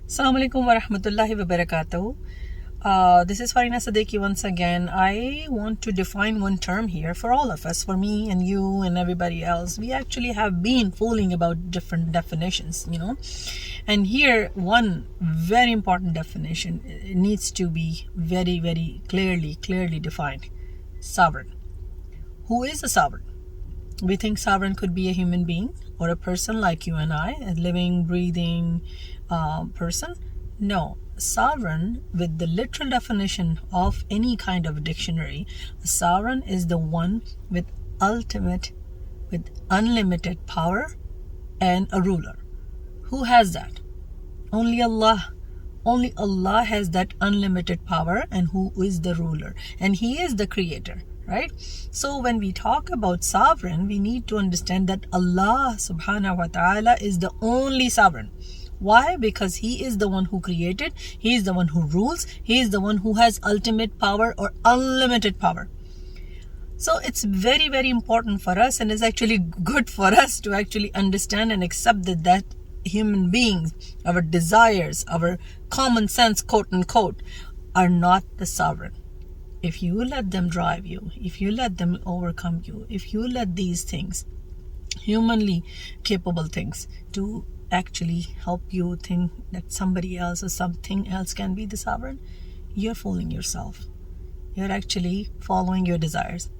Assalamu alaikum wa rahmatullahi wa barakatuh. This is Farina Sadeki once again. I want to define one term here for all of us, for me and you and everybody else. We actually have been fooling about different definitions, And here, one very important definition needs to be very, very clearly defined. Sovereign. Who is a sovereign? We think sovereign could be a human being or a person like you and I, a living, breathing person. No, sovereign, with the literal definition of any kind of dictionary, a sovereign is the one with unlimited power and a ruler. Who has that? Only Allah. Only Allah has that unlimited power, and who is the ruler, and He is the creator. Right? So when we talk about sovereign, we need to understand that Allah subhanahu wa ta'ala is the only sovereign. Why? Because He is the one who created, He is the one who rules, He is the one who has ultimate power or unlimited power. So it's very, very important for us, and it's actually good for us to actually understand and accept that human beings, our desires, our common sense, quote unquote, are not the sovereign. If you let them drive you, if you let them overcome you, if you let these things, humanly capable things, to actually help you think that somebody else or something else can be the sovereign, you're fooling yourself. You're actually following your desires.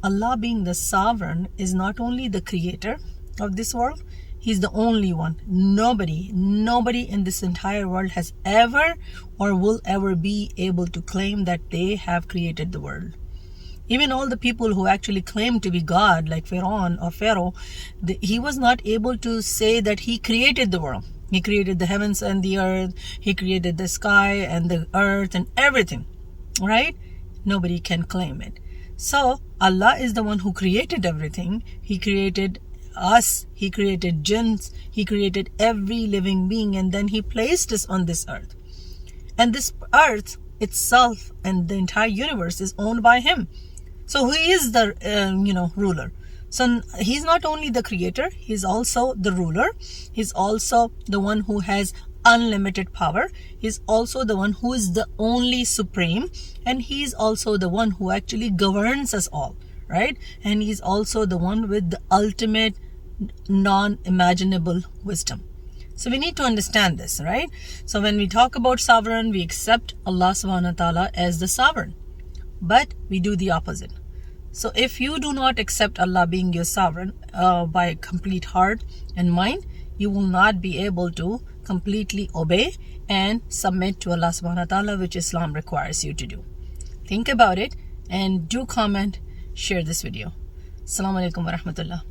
Allah, being the sovereign, is not only the creator of this world, He's the only one. Nobody in this entire world has ever or will ever be able to claim that they have created the world. Even all the people who actually claim to be God, like Pharaoh, he was not able to say that he created the world. He created the heavens and the earth. He created the sky and the earth and everything. Right? Nobody can claim it. So Allah is the one who created everything. He created us, He created jinns, He created every living being, and then He placed us on this earth. And this earth itself and the entire universe is owned by Him. So He is the ruler. So He's not only the creator, He's also the ruler. He's also the one who has unlimited power. He's also the one who is the only supreme, and He's also the one who actually governs us all, right? And He's also the one with the ultimate non-imaginable wisdom. So we need to understand this, right? So when we talk about sovereign, we accept Allah subhanahu wa ta'ala as the sovereign, but we do the opposite. So if you do not accept Allah being your sovereign by complete heart and mind, you will not be able to completely obey and submit to Allah subhanahu wa ta'ala, which Islam requires you to do. Think about it and do comment, share this video. Assalamu alaikum wa rahmatullah.